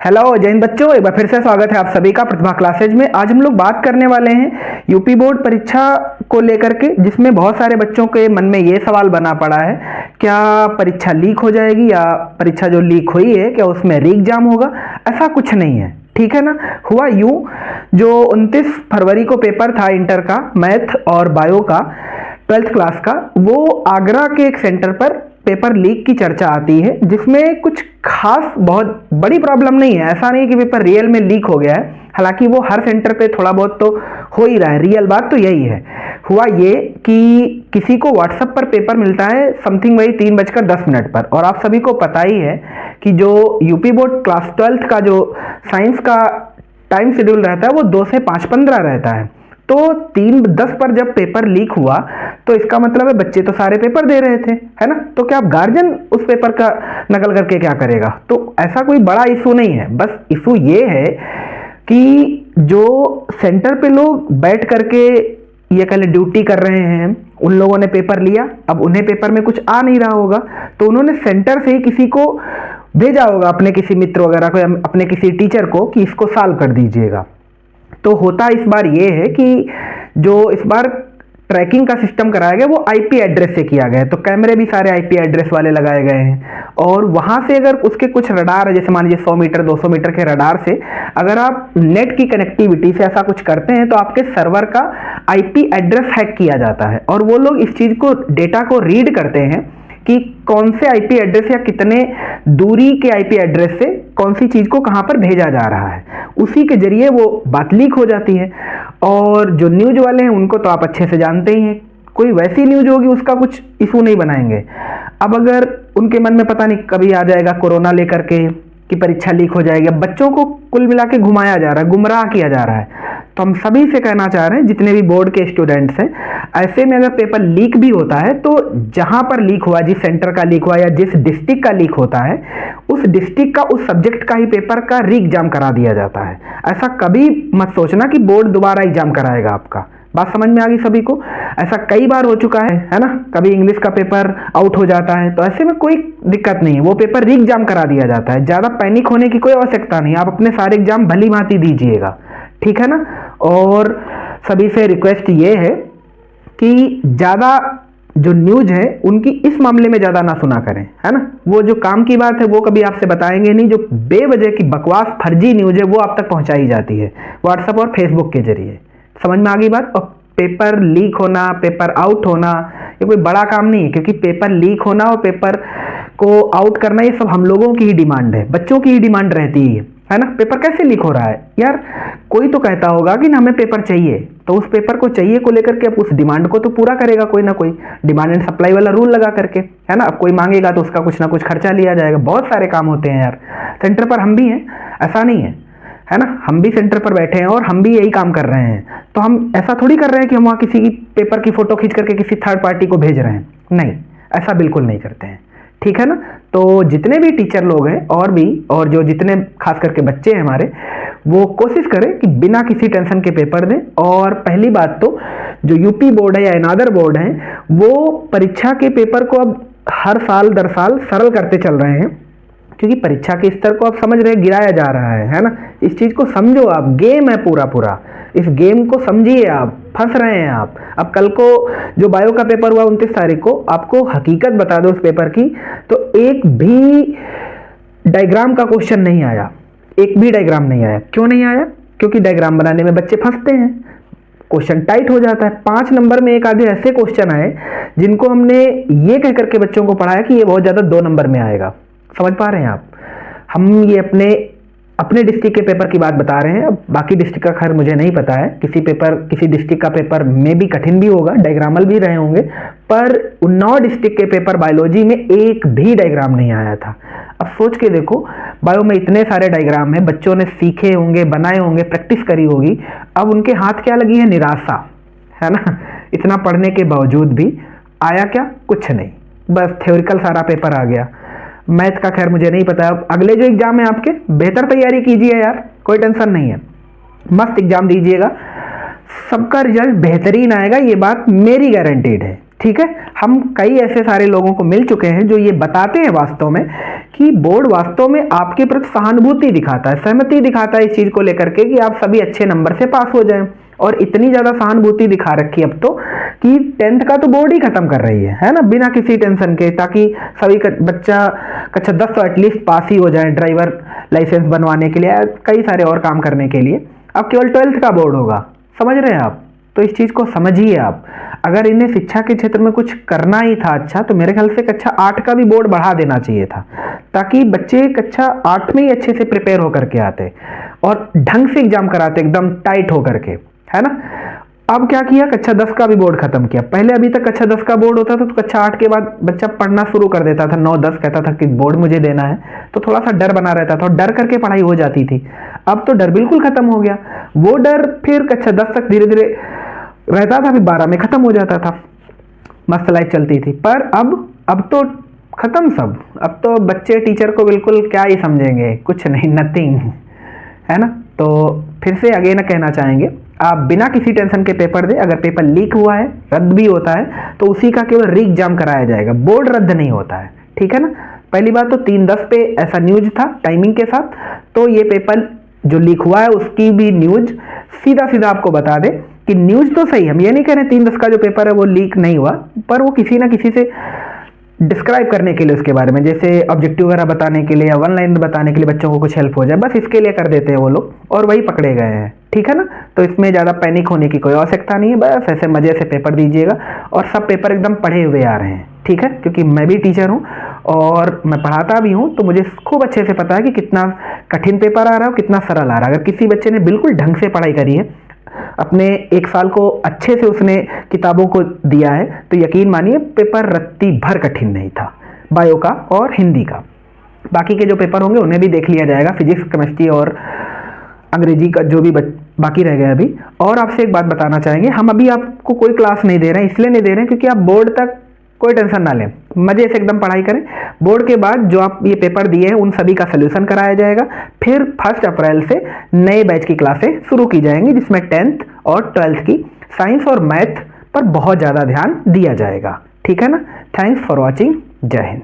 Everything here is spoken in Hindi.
हेलो जय हिंद बच्चों, एक बार फिर से स्वागत है आप सभी का प्रतिभा क्लासेज में। आज हम लोग बात करने वाले हैं यूपी बोर्ड परीक्षा को लेकर के, जिसमें बहुत सारे बच्चों के मन में ये सवाल बना पड़ा है, क्या परीक्षा लीक हो जाएगी या परीक्षा जो लीक हुई है क्या उसमें री एग्जाम होगा। ऐसा कुछ नहीं है, ठीक है ना। हुआ यूं, जो 29 फरवरी को पेपर था इंटर का मैथ और बायो का 12th क्लास का, वो आगरा के एक सेंटर पर पेपर लीक की चर्चा आती है, जिसमें कुछ खास बहुत बड़ी प्रॉब्लम नहीं है। ऐसा नहीं कि पेपर रियल में लीक हो गया है, हालांकि वो हर सेंटर पे थोड़ा बहुत तो हो ही रहा है। रियल बात तो यही है। हुआ ये कि किसी को व्हाट्सएप पर पेपर मिलता है समथिंग वही 3:10 पर, और आप सभी को पता ही है कि जो यूपी बोर्ड क्लास 12th का जो साइंस का टाइम शेड्यूल रहता है वो 2 से 5:15 रहता है। तो 3:10 पर जब पेपर लीक हुआ तो इसका मतलब है बच्चे तो सारे पेपर दे रहे थे, है ना। तो क्या आप गार्जियन उस पेपर का नकल करके क्या करेगा। तो ऐसा कोई बड़ा इशू नहीं है। बस इशू ये है कि जो सेंटर पे लोग बैठ करके ये कल ड्यूटी कर रहे हैं, उन लोगों ने पेपर लिया, अब उन्हें पेपर में कुछ आ नहीं रहा होगा तो उन्होंने सेंटर से ही किसी को भेजा होगा, अपने किसी मित्र वगैरह को या अपने किसी टीचर को, कि इसको सॉल्व कर दीजिएगा। तो होता इस बार ये है कि जो इस बार ट्रैकिंग का सिस्टम कराया गया वो आईपी एड्रेस से किया गया है। तो कैमरे भी सारे आईपी एड्रेस वाले लगाए गए हैं, और वहां से अगर उसके कुछ रडार है, जैसे मान लीजिए 100 मीटर 200 मीटर के रडार से अगर आप नेट की कनेक्टिविटी से ऐसा कुछ करते हैं तो आपके सर्वर का आईपी एड्रेस हैक किया जाता है, और वो लोग इस चीज को, डेटा को रीड करते हैं कि कौन से आईपी एड्रेस या कितने दूरी के आईपी एड्रेस से कौन सी चीज को कहां पर भेजा जा रहा है। उसी के जरिए वो बात लीक हो जाती है। और जो न्यूज वाले हैं उनको तो आप अच्छे से जानते ही हैं, कोई वैसी न्यूज होगी उसका कुछ इशू नहीं बनाएंगे। अब अगर उनके मन में पता नहीं कभी आ जाएगा कोरोना लेकर के कि परीक्षा लीक हो जाएगी, बच्चों को कुल मिला के घुमाया जा रहा है, गुमराह किया जा रहा है। तो हम सभी से कहना चाह रहे हैं, जितने भी बोर्ड के स्टूडेंट्स हैं, ऐसे में अगर पेपर लीक भी होता है तो जहां पर लीक हुआ, जिस सेंटर का लीक हुआ या जिस डिस्ट्रिक्ट का लीक होता है, उस डिस्ट्रिक्ट का, उस सब्जेक्ट का ही पेपर का री एग्जाम करा दिया जाता है। ऐसा कभी मत सोचना कि बोर्ड दोबारा एग्जाम कराएगा आपका। बात समझ में आ गई सभी को। ऐसा कई बार हो चुका है ना। कभी इंग्लिश का पेपर आउट हो जाता है तो ऐसे में कोई दिक्कत नहीं है, वो पेपर री एग्जाम करा दिया जाता है। ज्यादा पैनिक होने की कोई आवश्यकता नहीं, आप अपने सारे एग्जाम भली भांति दीजिएगा, ठीक है ना। और सभी से रिक्वेस्ट ये है कि ज्यादा जो न्यूज है उनकी इस मामले में ज्यादा ना सुना करें, है ना। वो जो काम की बात है वो कभी आपसे बताएंगे नहीं, जो बेवजह की बकवास फर्जी न्यूज है वो आप तक पहुंचाई जाती है व्हाट्सएप और फेसबुक के जरिए। समझ में आ गई बात। और पेपर लीक होना, पेपर आउट होना, ये कोई बड़ा काम नहीं है, क्योंकि पेपर लीक होना और पेपर को आउट करना ये सब हम लोगों की ही डिमांड है, बच्चों की ही डिमांड रहती है ना। पेपर कैसे लीक हो रहा है यार, कोई तो कहता होगा कि ना हमें पेपर चाहिए, तो उस पेपर को चाहिए को लेकर के अब उस डिमांड को तो पूरा करेगा कोई ना कोई, डिमांड एंड सप्लाई वाला रूल लगा करके, है ना। अब कोई मांगेगा तो उसका कुछ ना कुछ खर्चा लिया जाएगा। बहुत सारे काम होते हैं यार, सेंटर पर हम भी हैं, ऐसा नहीं है ना। हम भी सेंटर पर बैठे हैं और हम भी यही काम कर रहे हैं। तो हम ऐसा थोड़ी कर रहे हैं कि हम वहां किसी की पेपर की फोटो खींच करके किसी थर्ड पार्टी को भेज रहे हैं, नहीं, ऐसा बिल्कुल नहीं करते हैं, ठीक है ना। तो जितने भी टीचर लोग हैं और जो जितने खास करके बच्चे हैं हमारे, वो कोशिश करें कि बिना किसी टेंशन के पेपर दें। और पहली बात तो जो यूपी बोर्ड है या अनादर बोर्ड है, वो परीक्षा के पेपर को अब हर साल दर साल सरल करते चल रहे हैं, क्योंकि परीक्षा के स्तर को आप समझ रहे हैं, गिराया जा रहा है ना। इस चीज को समझो आप, गेम है पूरा पूरा, इस गेम को समझिए आप, फंस रहे हैं आप। अब कल को जो बायो का पेपर हुआ 29 तारीख को, आपको हकीकत बता दो उस पेपर की, तो एक भी डायग्राम का क्वेश्चन नहीं आया, एक भी डायग्राम नहीं आया। क्यों नहीं आया? क्योंकि डायग्राम बनाने में बच्चे फंसते हैं, क्वेश्चन टाइट हो जाता है। 5 नंबर में एक आधे ऐसे क्वेश्चन आए जिनको हमने ये कह करके बच्चों को पढ़ाया कि ये बहुत ज्यादा 2 नंबर में आएगा। समझ पा रहे हैं आप। हम ये अपने डिस्ट्रिक्ट के पेपर की बात बता रहे हैं, अब बाकी डिस्ट्रिक्ट का खैर मुझे नहीं पता है। किसी डिस्ट्रिक्ट का पेपर में भी कठिन भी होगा, डायग्रामल भी रहे होंगे, पर उन्नाव डिस्ट्रिक्ट के पेपर बायोलॉजी में एक भी डायग्राम नहीं आया था। अब सोच के देखो, बायो में इतने सारे डायग्राम हैं, बच्चों ने सीखे होंगे, बनाए होंगे, प्रैक्टिस करी होगी, अब उनके हाथ क्या लगी है? निराशा, है ना। इतना पढ़ने के बावजूद भी आया क्या? कुछ नहीं, बस थ्योरिकल सारा पेपर आ गया। मैथ का खैर मुझे नहीं पता। अगले जो एग्जाम है आपके, बेहतर तैयारी कीजिए यार, कोई टेंशन नहीं है, मस्त एग्जाम दीजिएगा, सबका रिजल्ट बेहतरीन आएगा, ये बात मेरी गारंटीड है, ठीक है, हम कई ऐसे सारे लोगों को मिल चुके हैं जो ये बताते हैं वास्तव में कि बोर्ड वास्तव में आपके प्रति सहानुभूति दिखाता है, सहमति दिखाता है इस चीज को लेकर के कि आप सभी अच्छे नंबर से पास हो जाएं। और इतनी ज्यादा सहानुभूति दिखा रखी अब तो कि 10th का तो बोर्ड ही खत्म कर रही है ना, बिना किसी टेंशन के, ताकि सभी बच्चा कक्षा 10 तो एटलीस्ट पास ही हो जाए ड्राइवर लाइसेंस बनवाने के लिए, कई सारे और काम करने के लिए। अब केवल 12th का बोर्ड होगा, समझ रहे हैं आप? तो इस चीज को समझिए आप। अगर इन्हें शिक्षा के क्षेत्र में कुछ करना ही था अच्छा, तो मेरे ख्याल से कक्षा 8 का भी बोर्ड बढ़ा देना चाहिए था, ताकि बच्चे कक्षा 8 में ही अच्छे से प्रिपेयर होकर के आते और ढंग से एग्जाम कराते, एकदम टाइट होकर के, है ना। अब क्या किया, कक्षा 10 का भी बोर्ड खत्म किया। पहले अभी तक कक्षा 10 का बोर्ड होता था तो कक्षा 8 के बाद बच्चा पढ़ना शुरू कर देता था, 9-10 कहता था कि बोर्ड मुझे देना है, तो थोड़ा सा डर बना रहता था और डर करके पढ़ाई हो जाती थी। अब तो डर बिल्कुल खत्म हो गया। वो डर फिर कक्षा 10 तक धीरे धीरे रहता था, फिर 12 में खत्म हो जाता था, मस्त लाइफ चलती थी। पर अब तो खत्म सब। अब तो बच्चे टीचर को बिल्कुल क्या ही समझेंगे, कुछ नहीं, नथिंग, है ना। तो फिर से अगेन कहना चाहेंगे, आप बिना किसी टेंशन के पेपर दें। अगर पेपर लीक हुआ है, रद्द भी होता है, तो उसी का केवल री एग्जाम कराया जाएगा, बोर्ड रद्द नहीं होता है, ठीक है ना। पहली बात तो 3:10 पे ऐसा न्यूज था टाइमिंग के साथ, तो ये पेपर जो लीक हुआ है उसकी भी न्यूज सीधा सीधा आपको बता दे कि न्यूज तो सही, हम ये नहीं कह रहे 3:10 का जो पेपर है वो लीक नहीं हुआ, पर वो किसी ना किसी से डिस्क्राइब करने के लिए उसके बारे में, जैसे ऑब्जेक्टिव वगैरह बताने के लिए या वन लाइन बताने के लिए बच्चों को कुछ हेल्प हो जाए, बस इसके लिए कर देते हैं वो लोग, और वही पकड़े गए हैं, ठीक है ना। तो इसमें ज़्यादा पैनिक होने की कोई आवश्यकता नहीं है, बस ऐसे मज़े से पेपर दीजिएगा। और सब पेपर एकदम पढ़े हुए आ रहे हैं, ठीक है, क्योंकि मैं भी टीचर हूँ और मैं पढ़ाता भी हूँ, तो मुझे खूब अच्छे से पता है कि कितना कठिन पेपर आ रहा है और कितना सरल आ रहा है। अगर किसी बच्चे ने बिल्कुल ढंग से पढ़ाई करी है, अपने 1 साल को अच्छे से उसने किताबों को दिया है, तो यकीन मानिए पेपर रत्ती भर कठिन नहीं था, बायो का और हिंदी का। बाकी के जो पेपर होंगे उन्हें भी देख लिया जाएगा, फिजिक्स, केमिस्ट्री और अंग्रेजी का जो भी बाकी रह गया अभी। और आपसे एक बात बताना चाहेंगे, हम अभी आपको कोई क्लास नहीं दे रहे हैं, इसलिए नहीं दे रहे हैं क्योंकि आप बोर्ड तक कोई टेंशन ना लें, मजे से एकदम पढ़ाई करें। बोर्ड के बाद जो आप ये पेपर दिए हैं उन सभी का सोल्यूशन कराया जाएगा, फिर 1 अप्रैल से नए बैच की क्लासें शुरू की जाएंगी, जिसमें 10th और 12th की साइंस और मैथ पर बहुत ज़्यादा ध्यान दिया जाएगा, ठीक है ना। थैंक्स फॉर वॉचिंग, जय हिंद।